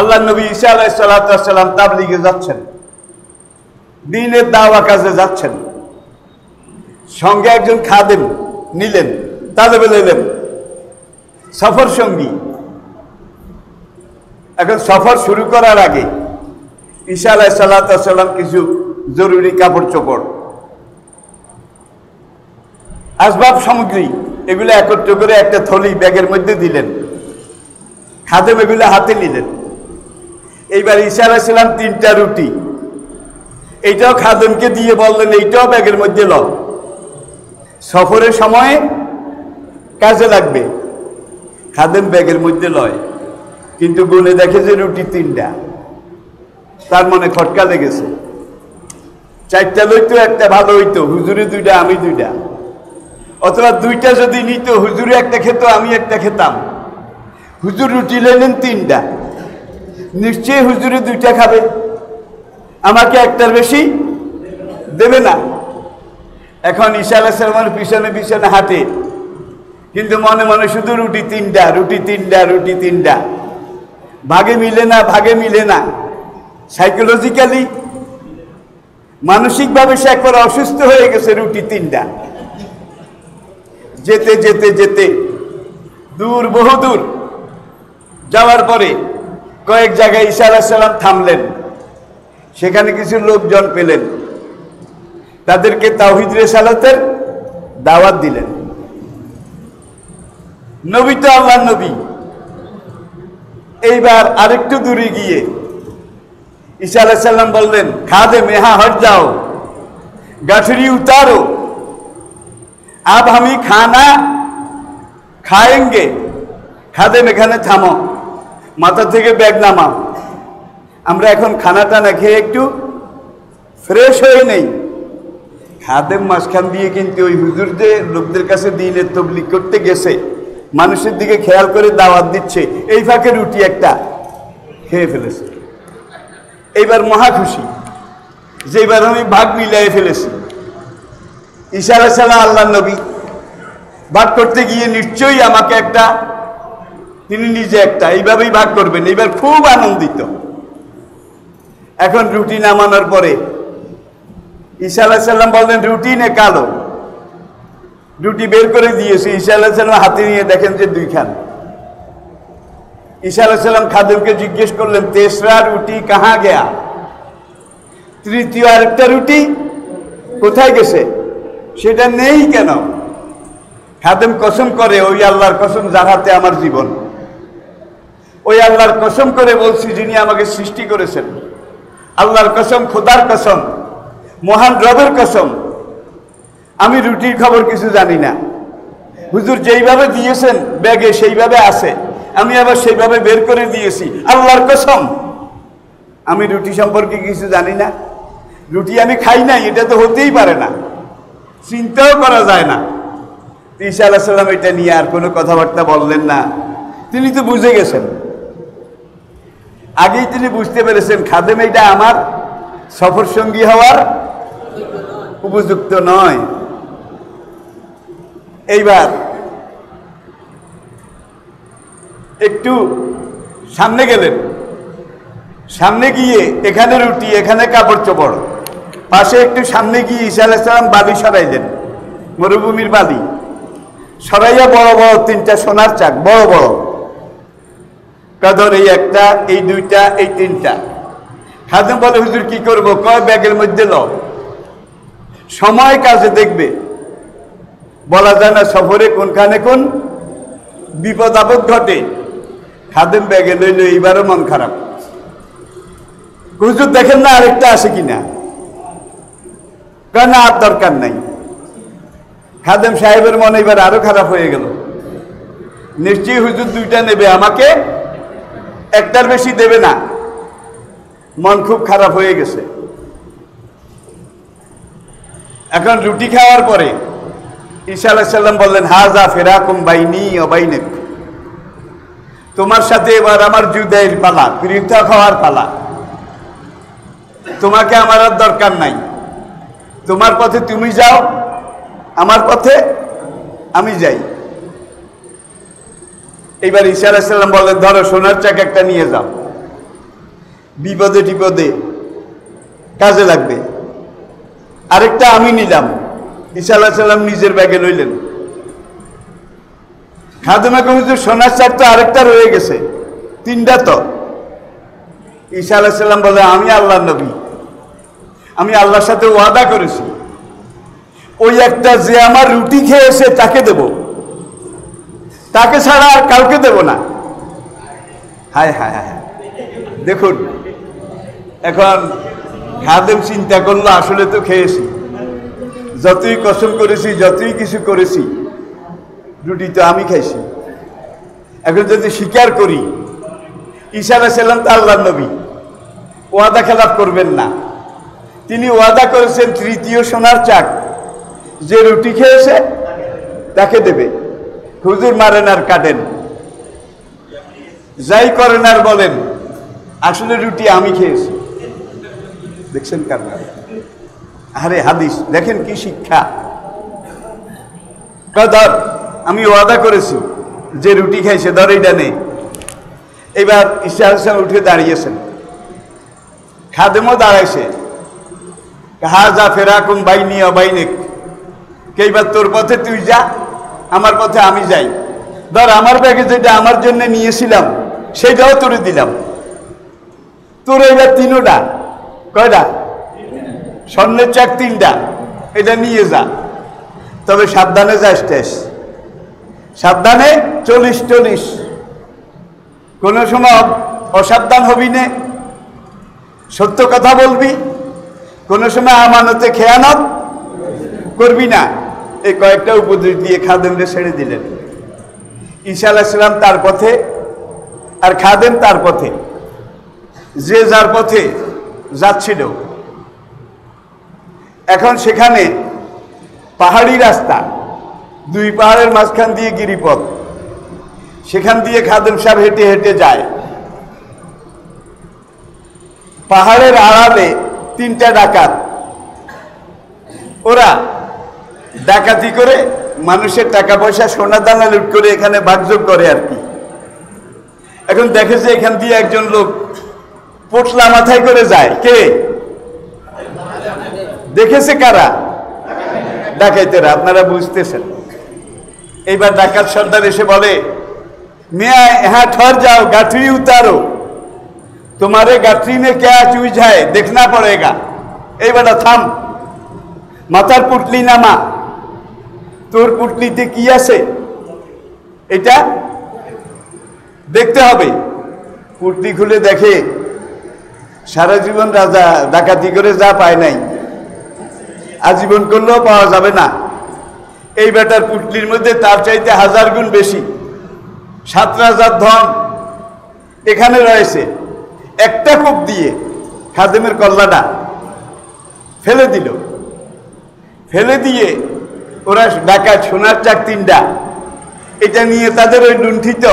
আল্লাহ নবী ঈসা আলাইহিস সালাম তাবলীগে যাচ্ছেন, দ্বীনের দাওয়া কাজে যাচ্ছেন। সঙ্গে একজন খাদেম নিলেন, তালেবুল ইলম, সফর সঙ্গী। এখন সফর শুরু করার আগে ঈসা আলাইহিস সালাম কিছু জরুরি কাপড় চোপড়, আসবাব সামগ্রী এগুলো একত্র করে একটা থলি ব্যাগের মধ্যে দিলেন। খাদেম এগুলো হাতে নিলেন। এইবার ঈসা আলাইহিস সালাম 3টা রুটি, এইটাও খাদেমকে দিয়ে বললেন এইটাও ব্যাগের মধ্যে লও, সফরের সময় কাজে লাগবে। খাদেম ব্যাগের মধ্যে লয়, কিন্তু গুনে দেখে যে রুটি 3টা। তার মনে খটকা লেগেছে, 4টা লইতো একটা ভালো হইতো, হুজুরে 2টা আমি 2টা, অথবা 2টা যদি নিত হুজুরে একটা খেত আমি একটা খেতাম। হুজুর রুটি লইলেন 3টা, নিশ্চয়ই হুজুরে 2টা খাবে, আমাকে একটার বেশি দেবে না। এখন ঈসা আলাইহিস সালামের পিছনে পিছনে হাঁটে, কিন্তু মনে মনে শুধু রুটি 3টা, রুটি 3টা, রুটি 3টা। ভাগে মিলে না, ভাগে মিলে না। সাইকোলজিক্যালি, মানসিকভাবে সে একবার অসুস্থ হয়ে গেছে। রুটি 3টা, যেতে যেতে যেতে দূর, বহু দূর যাওয়ার পরে কয়েক জায়গায় ঈসা আলাইহিস সালাম থামলেন। সেখানে কিছু লোকজন পেলেন, তাদেরকে তাওহীদ রিসালাতের দাওয়াত দিলেন। নবী তো আল্লাহর নবী। এইবার আরেকটু দূরে গিয়ে ঈসা আলাইহিস সালাম বললেন, खादिम यहाँ हट जाओ, गठरी उतारो, अब हम खाना खाएंगे। खादिम এখানে থামো, মাথা থেকে ব্যাগ নামাও, আমরা এখন খানাটা না খেয়ে একটু ফ্রেশ হয়ে নেই। খাদেম মাঝখান দিয়ে কিন্তু ওই হুজুর যে লোকদের কাছে দ্বীনের তাবলীগ করতে গেছে, মানুষের দিকে খেয়াল করে দাওয়াত দিচ্ছে, এই ফাঁকে রুটি একটা খেয়ে ফেলেছে। এইবার মহা খুশি যে এবার আমি ভাগ মিলাই ফেলেছি। ঈসা আলাইহিস সালাম আল্লাহর নবী, ভাগ করতে গিয়ে নিশ্চয়ই আমাকে একটা, তিনি নিজে একটা, এইভাবেই ভাগ করবেন। এইবার খুব আনন্দিত। এখন রুটি নামানোর পরে ঈসা আলাইহিস সালাম বললেন, রুটি নে কালো। রুটি বের করে দিয়েছে। ঈসা আলাইহিস সালাম হাতে নিয়ে দেখেন যে 2খান। ঈসা আলাইহিস সালাম খাদেমকে জিজ্ঞেস করলেন, তেসরা রুটি কাহা গয়া? তৃতীয় আরেকটা রুটি কোথায় গেছে? সেটা নেই কেন? খাদেম কসম করে, ওই আল্লাহর কসম যার হাতে আমার জীবন, ওই আল্লাহর কসম করে বলছি যিনি আমাকে সৃষ্টি করেছেন, আল্লাহর কসম, খোদার কসম, মহান রবের কসম, আমি রুটির খবর কিছু জানি না। হুজুর যেইভাবে দিয়েছেন ব্যাগে সেইভাবে আছে, আমি আবার সেইভাবে বের করে দিয়েছি। আল্লাহর কসম, আমি রুটি সম্পর্কে কিছু জানি না, রুটি আমি খাই নাই, এটা তো হতেই পারে না, চিন্তাও করা যায় না। ঈসা আলাইহিস সালাম এটা নিয়ে আর কোনো কথাবার্তা বললেন না। তিনি তো বুঝে গেছেন, আগেই তিনি বুঝতে পেরেছেন খাদেম এটা আমার সফর সঙ্গী হওয়ার উপযুক্ত নয়। এইবার একটু সামনে গেলেন, সামনে গিয়ে এখানে রুটি, এখানে কাপড় চোপড়, পাশে একটু সামনে গিয়ে ঈসা আলাইহিস সালাম বালি সরাইলেন, মরুভূমির বালি সরাইয়া বড় বড় 3টা সোনার চাক, বড় বড় কদর, এই একটা, এই 2টা, এই 3টা। খাদেম বলে, হুজুর কি করবো? কয় ব্যাগের মধ্যে লও, সময় কাজে দেখবে, বলা যায় না সফরে কোনখানে কোন বিপদ আপদ ঘটে। খাদেম ব্যাগে লইল, এইবারও মন খারাপ। হুজুর দেখেন না আরেকটা আসে কিনা? কেন আর দরকার নাই। খাদেম সাহেবের মন এবার আরো খারাপ হয়ে গেল, নিশ্চয়ই হুজুর 2টা নেবে, আমাকে একটার বেশি দেবে না। মন খুব খারাপ হয়ে গেছে। এখন রুটি খাওয়ার পরে ঈসা আলাইহিস সালাম বললেন, হাজা ফিরাকুম বাইনি ওয়া বাইনাক, তোমার সাথে এবার আমার জুদাইয়ের পালা, পৃথক হওয়ার পালা। তোমাকে আমার আর দরকার নাই, তোমার পথে তুমি যাও, আমার পথে আমি যাই। এইবার ঈসা আলাইহিস সালাম বললেন, ধরো সোনার চাক একটা নিয়ে যাও। বিপদে টিপদে কাজে লাগবে। আরেকটা আমি নিলাম, ঈসা আলাইহিস সালাম নিজের ব্যাগে লইলেন। খাদেমা কমিতে সোনার চার তো আরেকটা রয়ে গেছে, তিনটা তো। ঈসা আলাইহিস সালাম বলে, আমি আল্লাহর নবী, আমি আল্লাহর সাথে ওয়াদা করেছি ওই একটা যে আমার রুটি খেয়েছে তাকে দেব, তাকে ছাড়া আর কাউকে দেব না। হায় হায় হায়, দেখুন এখন খাদেম চিন্তা করলো, আসলে তো খেয়েছি, যতই কসম করেছি, যতই কিছু করেছি, রুটি তো আমি খাইছি। এখন যদি স্বীকার করি ঈসা আলাইহিস সালাম তো আল্লাহর নবী, ওয়াদা খেলাফ করবেন না। তিনি ওয়াদা করেছেন তৃতীয় সোনার চাক যে রুটি খেয়েছে তাকে দেবে। হুজুর মারেন আর কাটেন, যাই করেন আর বলেন, আসলে রুটি আমি খেয়েছি। দেখছেন কারণ, আরে হাদিস দেখেন কি শিক্ষা। ধর আমি ওয়াদা করেছি যে রুটি খাইছে, ধর এইটা নেই। এবার ঈসা আলাইহিস সালাম উঠে দাঁড়িয়েছেন, খাদেমও দাঁড়াইছে। হাজা ফেরাকুম বাইনি ওয়া বাইনিক, এইবার তোর পথে তুই যা, আমার পথে আমি যাই। ধর আমার ব্যাগে যেটা আমার জন্য নিয়েছিলাম সেটাও তোরে দিলাম। তোর এবার তিনোটা, কয়টা? স্বর্ণের চাক তিনটা, এটা নিয়ে যা। তবে সাবধানে যাস, সাবধানে চলিস। কোনো সময় অসাবধান হবি না, সত্য কথা বলবি, কোনো সময় আমানতে খেয়ানত করবি না। এই কয়েকটা উপদেশ দিয়ে খাদেমরে ছেড়ে দিলেন। ঈসা আলাইহিস সালাম তার পথে আর খাদেম তার পথে, যে যার পথে যাচ্ছিল। এখন সেখানে পাহাড়ি রাস্তা, দুই পাহাড়ের মাঝখান দিয়ে গিরিপথ, সেখান দিয়ে খাদেম সাহেব হেঁটে হেঁটে যায়। পাহাড়ের আড়ালে তিনটা ডাকাত, ওরা ডাকাতি করে মানুষের টাকা পয়সা সোনা দানা লুট করে এখানে ভাগযোগ করে আর কি। এখন দেখেছে এখান দিয়ে একজন লোক পোটলা মাথায় করে যায়। কে দেখেছে? কারা? ডাকাইতেরা। আপনারা বুঝতেছেন। এইবার ডাকাত সর্দার এসে বলে, মিয়া यहाँ ठहर जाओ, गाठरी उतारो, तुम्हारे गाठरी में क्या चूज है देखना पड़ेगा। এই বেটা থাম, মাথার পুটলি নামা, তোর পুটলিতে কি আছে এটা দেখতে হবে। পুটলি খুলে দেখে সারা জীবন রাজা ডাকাতি করে যা পায় নাই, আজীবন করলেও পাওয়া যাবে না। এই বেটার পুটলির মধ্যে তার চাইতে 1000 গুণ বেশি 7,000 ধন এখানে রয়েছে। একটা কূপ দিয়ে খাদেমের কল্লাটা ফেলে দিল। ফেলে দিয়ে ওরা ডাকাত সোনার চাক তিনটা এটা নিয়ে তাদের ওই লুণ্ঠিত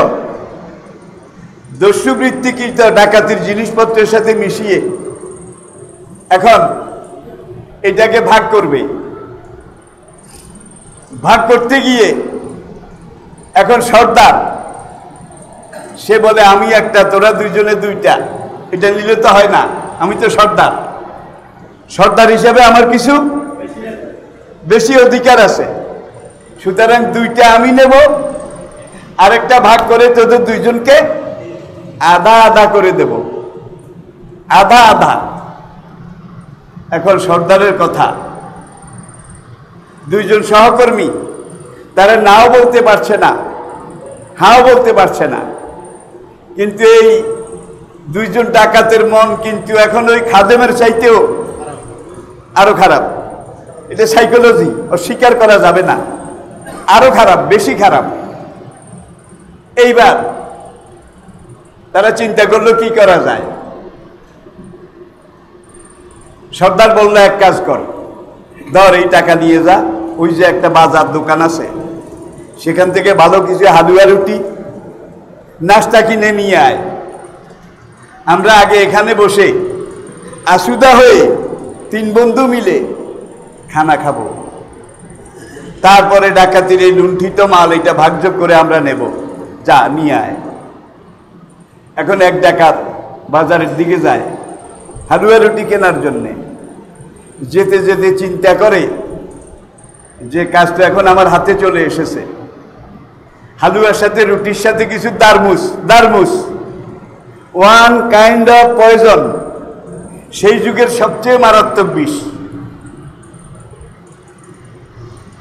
দস্যুবৃত্তিকৃত ডাকাতির জিনিসপত্রের সাথে মিশিয়ে এখন এটাকে ভাগ করবে। ভাগ করতে গিয়ে এখন সর্দার সে বলে, আমি একটা, তোরা দুইজনে দুইটা, এটা নিলে তো হয় না, আমি তো সর্দার, সর্দার হিসেবে আমার কিছু বেশি অধিকার আছে, সুতরাং দুইটা আমি নেব, আরেকটা ভাগ করে তোদের দুইজনকে আধা আধা করে দেব, আধা আধা। এখন সর্দারের কথা, দুইজন সহকর্মী তারা নাও বলতে পারছে না, হাও বলতে পারছে না, কিন্তু এই দুইজন ডাকাতের মন কিন্তু এখন ওই খাদেমের চাইতেও আরো খারাপ। এটা সাইকোলজি, অস্বীকার করা যাবে না, আরো খারাপ, বেশি খারাপ। এইবার তারা চিন্তা করলো কি করা যায়। সর্দার বললো, এক কাজ কর, ধর এই টাকা নিয়ে যা, ওই যে একটা বাজার দোকান আছে সেখান থেকে ভালো কিছু হালুয়া রুটি নাস্তা কিনে নিয়ে আয়, আমরা আগে এখানে বসে আসুদা হয়ে 3 বন্ধু মিলে খানা খাবো, তারপরে ডাকাতির এই লুণ্ঠিত মাল এটা ভাগযোগ করে আমরা নেব, যা নিয়ে আয়। এখন এক ডাকাত বাজারের দিকে যায়, হালুয়া রুটি কেনার জন্যে। যেতে যেতে চিন্তা করে যে কাজটা এখন আমার হাতে চলে এসেছে, হালুয়ার সাথে রুটির সাথে কিছু দারমুস, ওয়ান কাইন্ড অফ পয়জন, সেই যুগের সবচেয়ে মারাত্মক বিষ।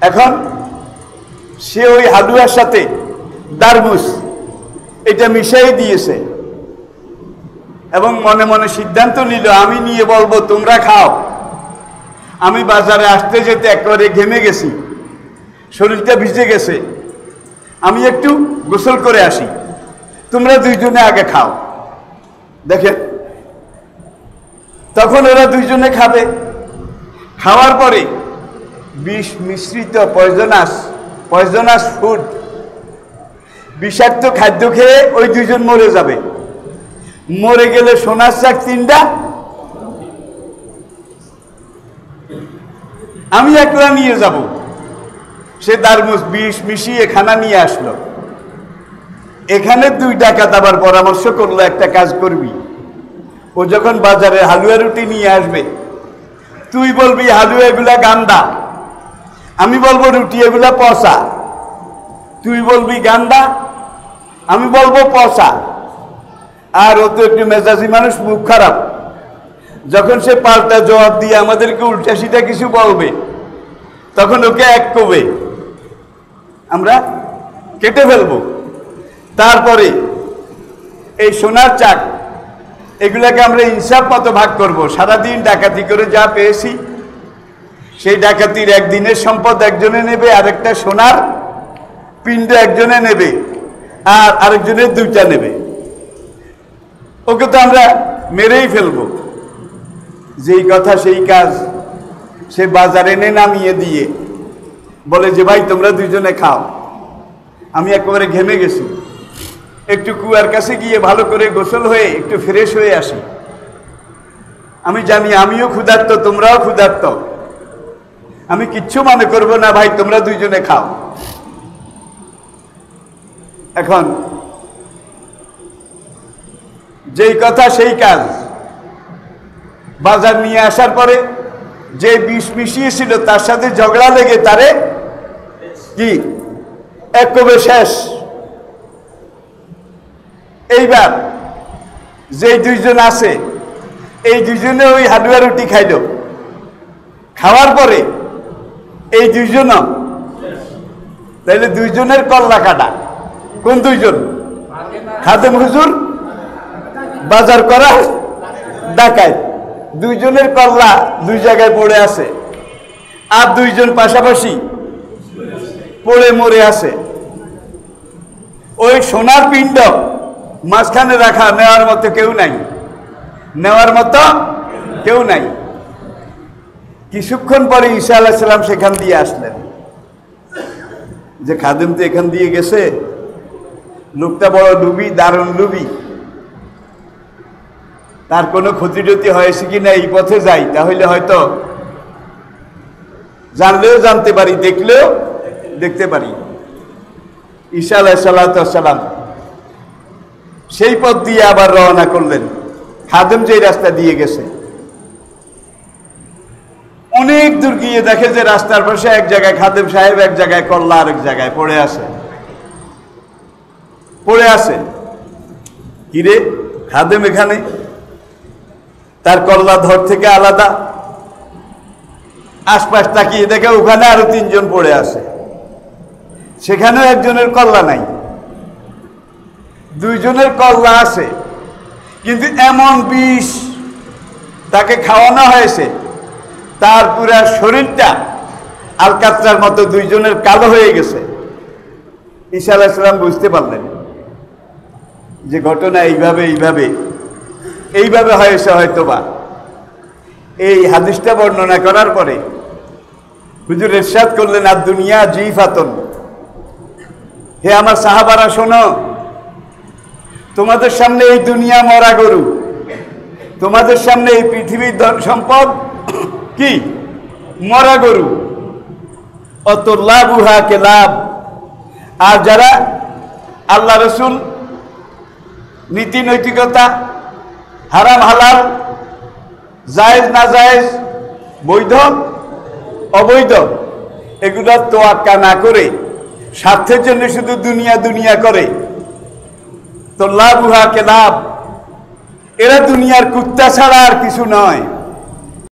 এখন সে ওই হালুয়ার সাথে দারমুস এটা মিশাই দিয়েছে এবং মনে মনে সিদ্ধান্ত নিল, আমি নিয়ে বলবো তোমরা খাও। আমি বাজারে আসতে যেতে একেবারে ঘেমে গেছি, শরীরটা ভিজে গেছে, আমি একটু গোসল করে আসি, তোমরা দুইজনে আগে খাও। দেখেন, তখন ওরা দুইজনে খাবে। খাওয়ার পরে বিষ মিশ্রিত পয়জনাস ফুড, বিষাক্ত খাদ্য খেয়ে ওই দুইজন মরে যাবে। মরে গেলে সোনার চাক 3টা, আমি একলা নিয়ে যাব। সে দারমুস বিষ মিশিয়ে খানা নিয়ে আসলো। এখানে 2 ডাকাত আবার পরামর্শ করলো, একটা কাজ করবি, ও যখন বাজারে হালুয়া রুটি নিয়ে আসবে, তুই বলবি হালুয়া এগুলা গান্দা, আমি বলবো রুটি এগুলা পচা। তুই বলবি গান্দা, আমি বলবো পচা। আর ও তো একটু মেজাজি মানুষ, মুখ খারাপ, যখন সে পাল্টা জবাব দিয়ে আমাদেরকে উল্টা সিধা কিছু বলবে, তখন ওকে এক কবে আমরা কেটে ফেলবো। তারপরে এই সোনার চাক এগুলাকে আমরা ইনসাফ মতো ভাগ করব। সারাদিন ডাকাতি করে যা পেয়েছি, সেই ডাকাতির একদিনের সম্পদ একজনে নেবে, আরেকটা সোনার পিণ্ড একজনে নেবে, আর আরেকজনের 2টা নেবে। ওকে তো আমরা মেরেই ফেলবো। যেই কথা সেই কাজ, সে বাজারে এনে নামিয়ে দিয়ে বলে যে ভাই তোমরা দুইজনে খাও, আমি একেবারে ঘেমে গেছি, একটু কুয়ার কাছে গিয়ে ভালো করে গোসল হয়ে একটু ফ্রেশ হয়ে আসি। আমি জানি আমিও ক্ষুধার্ত, তোমরাও ক্ষুধার্ত, আমি কিচ্ছু মনে করব না, ভাই তোমরা দুইজনে খাও। এখন যেই কথা সেই কাজ, বাজার নিয়ে আসার পরে যে বিষ মিশিয়েছিল তার সাথে ঝগড়া লেগে তারে কি একবে শেষ। এইবার যেই 2জন আছে, এই 2জনে ওই হালুয়া রুটি খাইল। খাওয়ার পরে এই 2জন, তাইলে 2জনের কল্লা কাটা। কোন 2জন? খাদেম হুজুর, বাজার করা ডাকাত। 2জনের কল্লা 2 জায়গায় পড়ে আছে, আর 2জন পাশাপাশি পড়ে মরে আছে। ওই সোনার পিণ্ড মাঝখানে রাখা, নেওয়ার মতো কেউ নাই। কিছুক্ষণ পরে ঈসা আলাইহিস সালাম সেখান দিয়ে আসলেন, যে খাদেম তো এখান দিয়ে গেছে, লোকটা বড় লুবি, দারুণ লুবি, তার কোনো ক্ষতি টতি হয়েছে কিনা এই পথে যাই, তাহলে হয়তো জানলেও জানতে পারি, দেখলেও দেখতে পারি। ঈসা আলাইহিস সালাম সেই পথ দিয়ে আবার রওনা করলেন, খাদেম যেই রাস্তা দিয়ে গেছে। অনেক দূর গিয়ে দেখে যে রাস্তার পাশে এক জায়গায় খাদেম সাহেব, এক জায়গায় কল্লা আরেক জায়গায় পড়ে আছে। কিরে, খাদেম এখানে, তার কল্লা ধর থেকে আলাদা। আশপাশ তাকিয়ে দেখে ওখানে আরো 3জন পড়ে আছে, সেখানেও একজনের কল্লা নাই। 2জনের কল্লা আছে, কিন্তু এমন বিষ তাকে খাওয়ানো হয়েছে, তার পুরা শরীরটা আলকাতরার মতো 2জনের কালো হয়ে গেছে। ঈসা আলাইহিস সালাম বুঝতে পারলেন যে ঘটনা এইভাবে হয়েছে হয়তোবা। এই হাদিসটা বর্ণনা করার পরে হুজুর ইরশাদ করলেন, আর দুনিয়া জিফাতুন, হে আমার সাহাবারা শোনো, তোমাদের সামনে এই দুনিয়া মরা গরু, তোমাদের সামনে এই পৃথিবীর ধন সম্পদ কি মরা গরু। অত লাভুহা কে লাভ। আর যারা আল্লাহ রসুল, নীতি নৈতিকতা, হারাম হালাল জায়েজ না জায়েজ, বৈধ অবৈধ, এগুলোর তোয়াক্কা না করে স্বার্থের জন্য শুধু দুনিয়া দুনিয়া করে, তো লাভ উহাকে লাভ, এরা দুনিয়ার কুত্তা ছাড়া আর কিছু নয়।